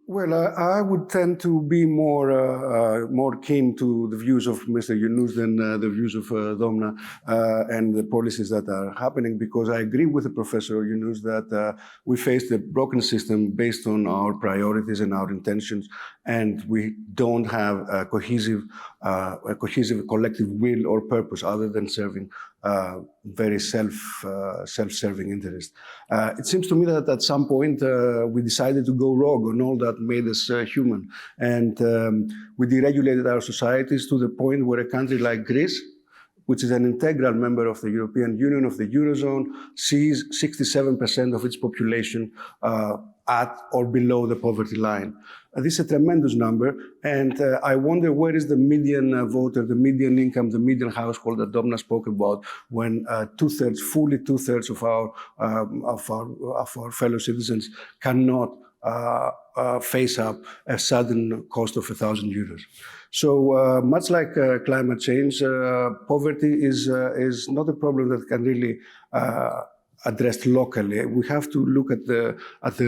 Well, I would tend to be more keen to the views of Mr. Yunus than the views of Domna and the policies that are happening, because I agree with the Professor Yunus that we face the broken system based on our priorities and our intentions, and we don't have a cohesive collective will or purpose other than serving very self-serving interest. It seems to me that at some point we decided to go rogue on all that made us human, and we deregulated our societies to the point where a country like Greece, which is an integral member of the European Union, of the Eurozone, sees 67% of its population at or below the poverty line. This is a tremendous number, and I wonder where is the median voter, the median income, the median household that Domna spoke about, when fully two-thirds of our fellow citizens cannot face up a sudden cost of €1,000. So much like climate change, poverty is not a problem that can really addressed locally. We have to look at the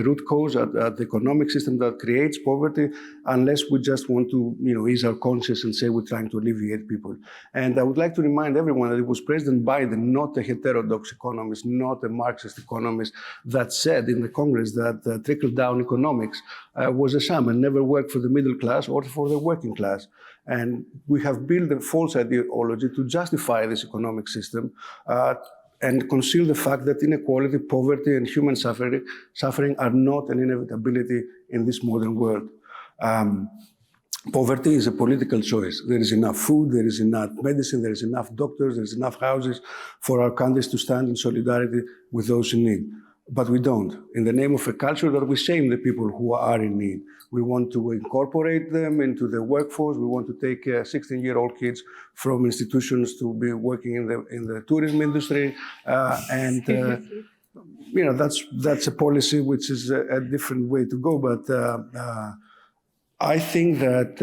root cause, at the economic system that creates poverty, unless we just want to ease our conscience and say we're trying to alleviate people. And I would like to remind everyone that it was President Biden, not a heterodox economist, not a Marxist economist, that said in the Congress that trickle-down economics was a sham and never worked for the middle class or for the working class. And we have built a false ideology to justify this economic system and conceal the fact that inequality, poverty, and human suffering are not an inevitability in this modern world. Poverty is a political choice. There is enough food, there is enough medicine, there is enough doctors, there is enough houses for our countries to stand in solidarity with those in need. But we don't. In the name of a culture that we shame the people who are in need. We want to incorporate them into the workforce. We want to take 16-year-old kids from institutions to be working in the tourism industry, that's a policy which is a different way to go. But I think that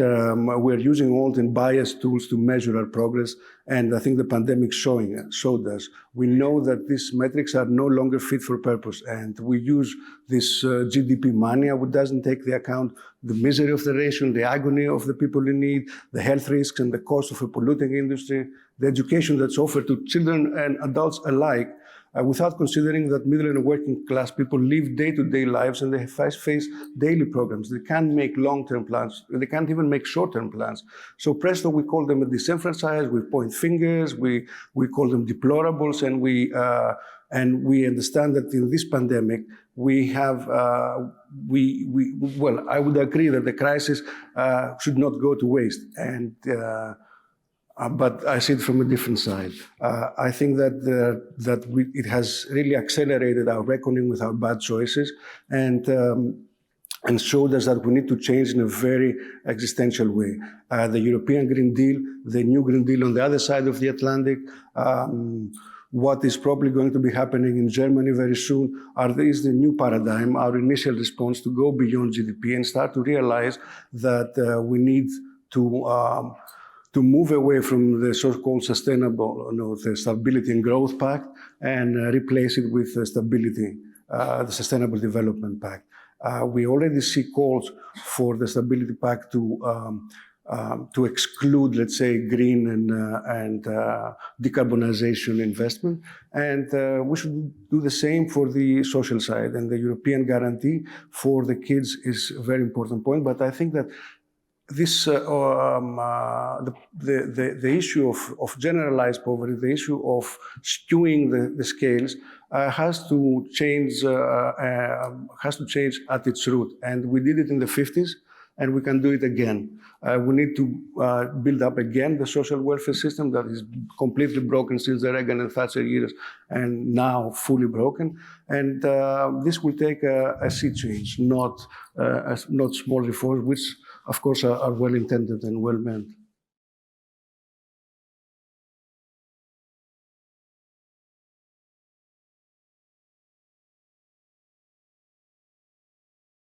we're using old and biased tools to measure our progress, and I think the pandemic showed us. We know that these metrics are no longer fit for purpose, and we use this GDP mania, which doesn't take into account the misery of the nation, the agony of the people in need, the health risks and the cost of a polluting industry, the education that's offered to children and adults alike, without considering that middle and working class people live day-to-day lives and they face daily programs. They can't make long-term plans. They can't even make short-term plans. So presto, we call them disenfranchised, we point fingers, we call them deplorables, and we understand that in this pandemic, we have, well, I would agree that the crisis should not go to waste. But I see it from a different side. I think that it has really accelerated our reckoning with our bad choices and showed us that we need to change in a very existential way. The European Green Deal, the new Green Deal on the other side of the Atlantic, what is probably going to be happening in Germany very soon is the new paradigm, our initial response to go beyond GDP and start to realize that we need to move away from the so-called the Stability and Growth Pact and replace it with the the Sustainable Development Pact. We already see calls for the Stability Pact to exclude, let's say, green and decarbonization investment. And we should do the same for the social side. And the European guarantee for the kids is a very important point. But I think that this the issue of generalized poverty, the issue of skewing the scales, has to change at its root. And we did it in the 50s, and we can do it again. We need to build up again the social welfare system that is completely broken since the Reagan and Thatcher years, and now fully broken. And this will take a sea change, not small reforms, which of course are well intended and well meant.